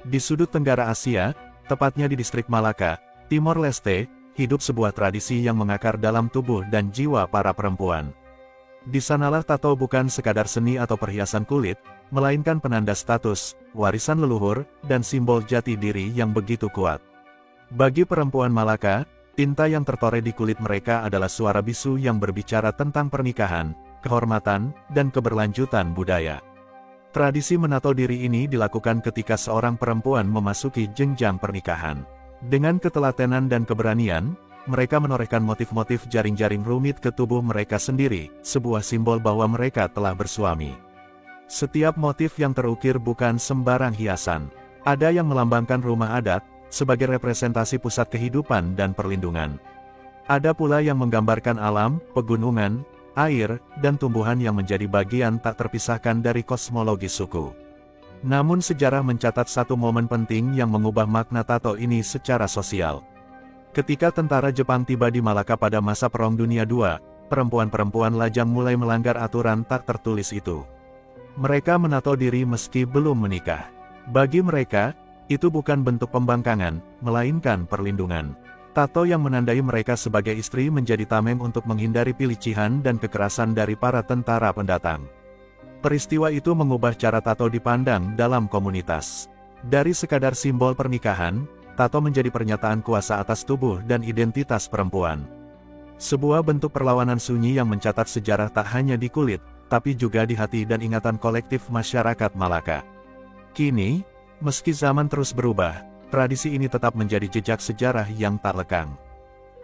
Di sudut tenggara Asia, tepatnya di distrik Malaka, Timor Leste, hidup sebuah tradisi yang mengakar dalam tubuh dan jiwa para perempuan. Di sanalah tato bukan sekadar seni atau perhiasan kulit, melainkan penanda status, warisan leluhur, dan simbol jati diri yang begitu kuat. Bagi perempuan Malaka, tinta yang tertore di kulit mereka adalah suara bisu yang berbicara tentang pernikahan, kehormatan, dan keberlanjutan budaya. Tradisi menato diri ini dilakukan ketika seorang perempuan memasuki jenjang pernikahan. Dengan ketelatenan dan keberanian, mereka menorehkan motif-motif jaring-jaring rumit ke tubuh mereka sendiri, sebuah simbol bahwa mereka telah bersuami. Setiap motif yang terukir bukan sembarang hiasan. Ada yang melambangkan rumah adat, sebagai representasi pusat kehidupan dan perlindungan. Ada pula yang menggambarkan alam, pegunungan, air, dan tumbuhan yang menjadi bagian tak terpisahkan dari kosmologi suku. Namun sejarah mencatat satu momen penting yang mengubah makna tato ini secara sosial. Ketika tentara Jepang tiba di Malaka pada masa Perang Dunia II, perempuan-perempuan lajang mulai melanggar aturan tak tertulis itu. Mereka menato diri meski belum menikah. Bagi mereka, itu bukan bentuk pembangkangan, melainkan perlindungan. Tato yang menandai mereka sebagai istri menjadi tameng untuk menghindari pelicihan dan kekerasan dari para tentara pendatang. Peristiwa itu mengubah cara tato dipandang dalam komunitas. Dari sekadar simbol pernikahan, tato menjadi pernyataan kuasa atas tubuh dan identitas perempuan. Sebuah bentuk perlawanan sunyi yang mencatat sejarah tak hanya di kulit, tapi juga di hati dan ingatan kolektif masyarakat Malaka. Kini, meski zaman terus berubah, tradisi ini tetap menjadi jejak sejarah yang tak lekang.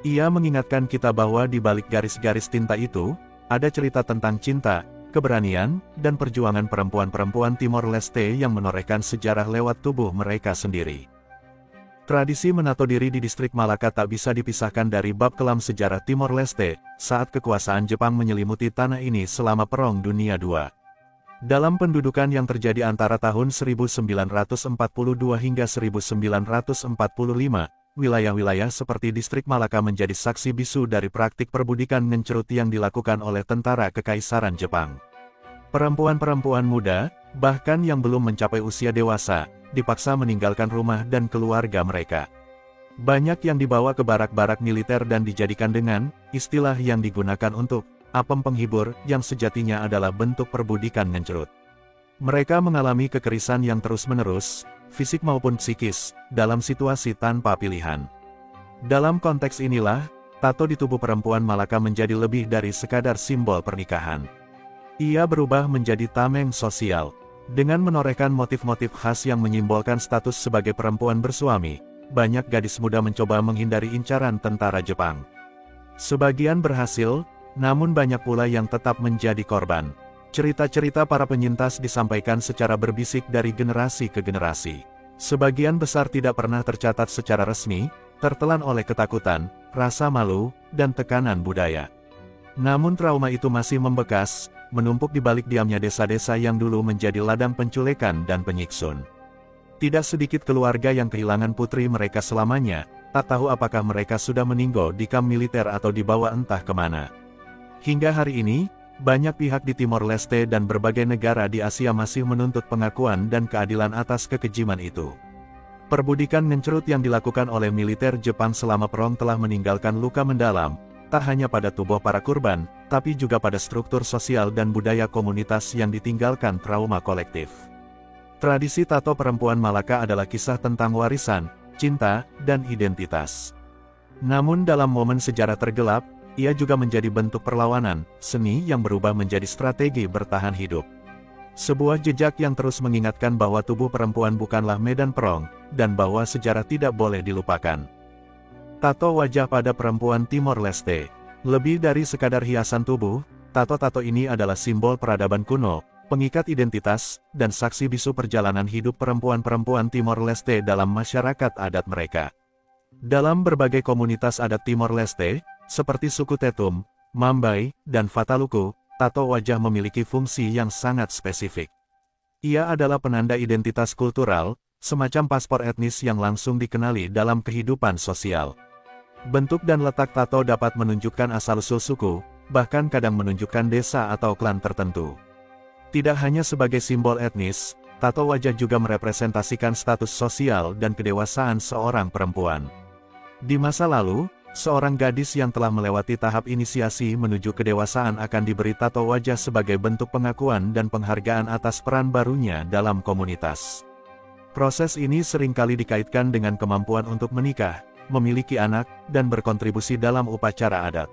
Ia mengingatkan kita bahwa di balik garis-garis tinta itu, ada cerita tentang cinta, keberanian, dan perjuangan perempuan-perempuan Timor Leste yang menorehkan sejarah lewat tubuh mereka sendiri. Tradisi menato diri di distrik Malaka tak bisa dipisahkan dari bab kelam sejarah Timor Leste, saat kekuasaan Jepang menyelimuti tanah ini selama Perang Dunia II. Dalam pendudukan yang terjadi antara tahun 1942 hingga 1945, wilayah-wilayah seperti distrik Malaka menjadi saksi bisu dari praktik perbudikan ngencerut yang dilakukan oleh tentara Kekaisaran Jepang. Perempuan-perempuan muda, bahkan yang belum mencapai usia dewasa, dipaksa meninggalkan rumah dan keluarga mereka. Banyak yang dibawa ke barak-barak militer dan dijadikan dengan istilah yang digunakan untuk apem penghibur, yang sejatinya adalah bentuk perbudikan ngencerut. Mereka mengalami kekerisan yang terus-menerus, fisik maupun psikis, dalam situasi tanpa pilihan. Dalam konteks inilah, tato di tubuh perempuan Malaka menjadi lebih dari sekadar simbol pernikahan. Ia berubah menjadi tameng sosial. Dengan menorehkan motif-motif khas yang menyimbolkan status sebagai perempuan bersuami, banyak gadis muda mencoba menghindari incaran tentara Jepang. Sebagian berhasil, namun banyak pula yang tetap menjadi korban. Cerita-cerita para penyintas disampaikan secara berbisik dari generasi ke generasi. Sebagian besar tidak pernah tercatat secara resmi, tertelan oleh ketakutan, rasa malu, dan tekanan budaya. Namun trauma itu masih membekas, menumpuk di balik diamnya desa-desa yang dulu menjadi ladang penculikan dan penyiksun. Tidak sedikit keluarga yang kehilangan putri mereka selamanya, tak tahu apakah mereka sudah meninggal di kamp militer atau dibawa entah kemana. Hingga hari ini, banyak pihak di Timor Leste dan berbagai negara di Asia masih menuntut pengakuan dan keadilan atas kekejiman itu. Perbudikan ngencerut yang dilakukan oleh militer Jepang selama perang telah meninggalkan luka mendalam, tak hanya pada tubuh para korban, tapi juga pada struktur sosial dan budaya komunitas yang ditinggalkan trauma kolektif. Tradisi tato perempuan Malaka adalah kisah tentang warisan, cinta, dan identitas. Namun dalam momen sejarah tergelap, ia juga menjadi bentuk perlawanan, seni yang berubah menjadi strategi bertahan hidup. Sebuah jejak yang terus mengingatkan bahwa tubuh perempuan bukanlah medan perang, dan bahwa sejarah tidak boleh dilupakan. Tato wajah pada perempuan Timor Leste. Lebih dari sekadar hiasan tubuh, tato-tato ini adalah simbol peradaban kuno, pengikat identitas, dan saksi bisu perjalanan hidup perempuan-perempuan Timor Leste dalam masyarakat adat mereka. Dalam berbagai komunitas adat Timor Leste, seperti suku Tetum, Mambai, dan Fataluku, tato wajah memiliki fungsi yang sangat spesifik. Ia adalah penanda identitas kultural, semacam paspor etnis yang langsung dikenali dalam kehidupan sosial. Bentuk dan letak tato dapat menunjukkan asal-usul suku, bahkan kadang menunjukkan desa atau klan tertentu. Tidak hanya sebagai simbol etnis, tato wajah juga merepresentasikan status sosial dan kedewasaan seorang perempuan. Di masa lalu, seorang gadis yang telah melewati tahap inisiasi menuju kedewasaan akan diberi tato wajah sebagai bentuk pengakuan dan penghargaan atas peran barunya dalam komunitas. Proses ini seringkali dikaitkan dengan kemampuan untuk menikah, memiliki anak, dan berkontribusi dalam upacara adat.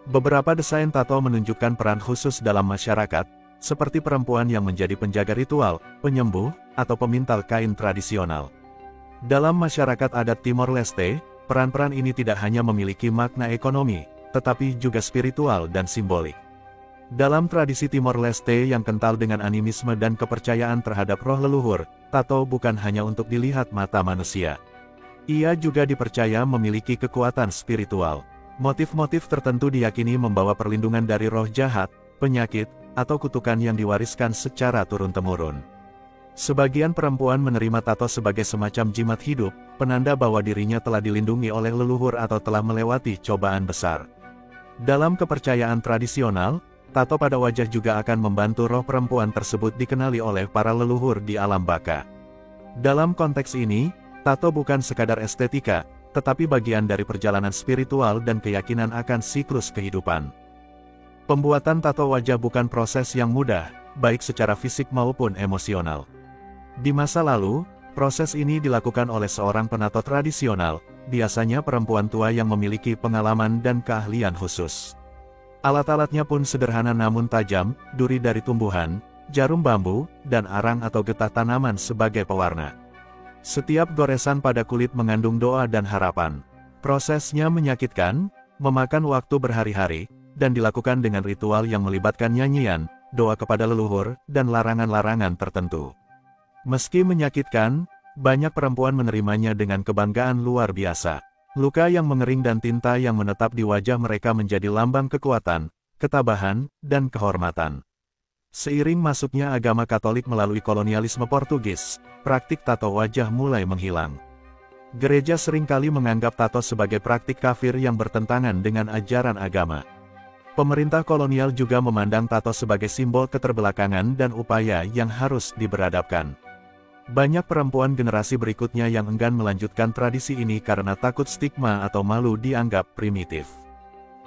Beberapa desain tato menunjukkan peran khusus dalam masyarakat, seperti perempuan yang menjadi penjaga ritual, penyembuh, atau pemintal kain tradisional. Dalam masyarakat adat Timor Leste, peran-peran ini tidak hanya memiliki makna ekonomi, tetapi juga spiritual dan simbolik. Dalam tradisi Timor Leste yang kental dengan animisme dan kepercayaan terhadap roh leluhur, tato bukan hanya untuk dilihat mata manusia. Ia juga dipercaya memiliki kekuatan spiritual. Motif-motif tertentu diyakini membawa perlindungan dari roh jahat, penyakit, atau kutukan yang diwariskan secara turun-temurun. Sebagian perempuan menerima tato sebagai semacam jimat hidup, penanda bahwa dirinya telah dilindungi oleh leluhur atau telah melewati cobaan besar. Dalam kepercayaan tradisional, tato pada wajah juga akan membantu roh perempuan tersebut dikenali oleh para leluhur di alam baka. Dalam konteks ini, tato bukan sekadar estetika, tetapi bagian dari perjalanan spiritual dan keyakinan akan siklus kehidupan. Pembuatan tato wajah bukan proses yang mudah, baik secara fisik maupun emosional. Di masa lalu, proses ini dilakukan oleh seorang penato tradisional, biasanya perempuan tua yang memiliki pengalaman dan keahlian khusus. Alat-alatnya pun sederhana namun tajam, duri dari tumbuhan, jarum bambu, dan arang atau getah tanaman sebagai pewarna. Setiap goresan pada kulit mengandung doa dan harapan. Prosesnya menyakitkan, memakan waktu berhari-hari, dan dilakukan dengan ritual yang melibatkan nyanyian, doa kepada leluhur, dan larangan-larangan tertentu. Meski menyakitkan, banyak perempuan menerimanya dengan kebanggaan luar biasa. Luka yang mengering dan tinta yang menetap di wajah mereka menjadi lambang kekuatan, ketabahan, dan kehormatan. Seiring masuknya agama Katolik melalui kolonialisme Portugis, praktik tato wajah mulai menghilang. Gereja seringkali menganggap tato sebagai praktik kafir yang bertentangan dengan ajaran agama. Pemerintah kolonial juga memandang tato sebagai simbol keterbelakangan dan upaya yang harus diberadabkan. Banyak perempuan generasi berikutnya yang enggan melanjutkan tradisi ini karena takut stigma atau malu dianggap primitif.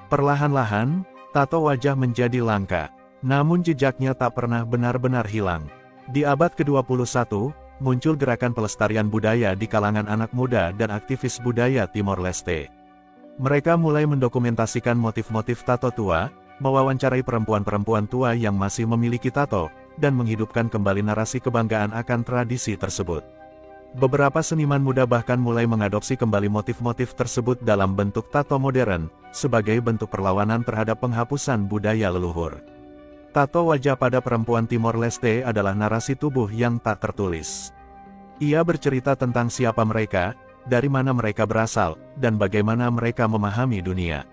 Perlahan-lahan, tato wajah menjadi langka, namun jejaknya tak pernah benar-benar hilang. Di abad ke-21, muncul gerakan pelestarian budaya di kalangan anak muda dan aktivis budaya Timor Leste. Mereka mulai mendokumentasikan motif-motif tato tua, mewawancarai perempuan-perempuan tua yang masih memiliki tato, dan menghidupkan kembali narasi kebanggaan akan tradisi tersebut. Beberapa seniman muda bahkan mulai mengadopsi kembali motif-motif tersebut dalam bentuk tato modern, sebagai bentuk perlawanan terhadap penghapusan budaya leluhur. Tato wajah pada perempuan Timor Leste adalah narasi tubuh yang tak tertulis. Ia bercerita tentang siapa mereka, dari mana mereka berasal, dan bagaimana mereka memahami dunia.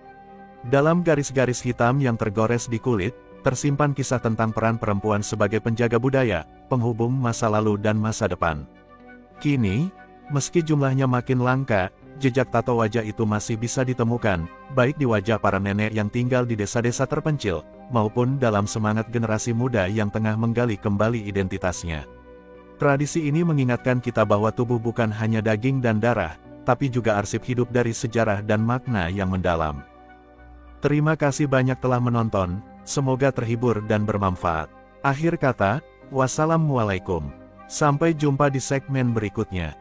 Dalam garis-garis hitam yang tergores di kulit, tersimpan kisah tentang peran perempuan sebagai penjaga budaya, penghubung masa lalu dan masa depan. Kini, meski jumlahnya makin langka, jejak tato wajah itu masih bisa ditemukan, baik di wajah para nenek yang tinggal di desa-desa terpencil, maupun dalam semangat generasi muda yang tengah menggali kembali identitasnya. Tradisi ini mengingatkan kita bahwa tubuh bukan hanya daging dan darah, tapi juga arsip hidup dari sejarah dan makna yang mendalam. Terima kasih banyak telah menonton, semoga terhibur dan bermanfaat. Akhir kata, wassalamualaikum. Sampai jumpa di segmen berikutnya.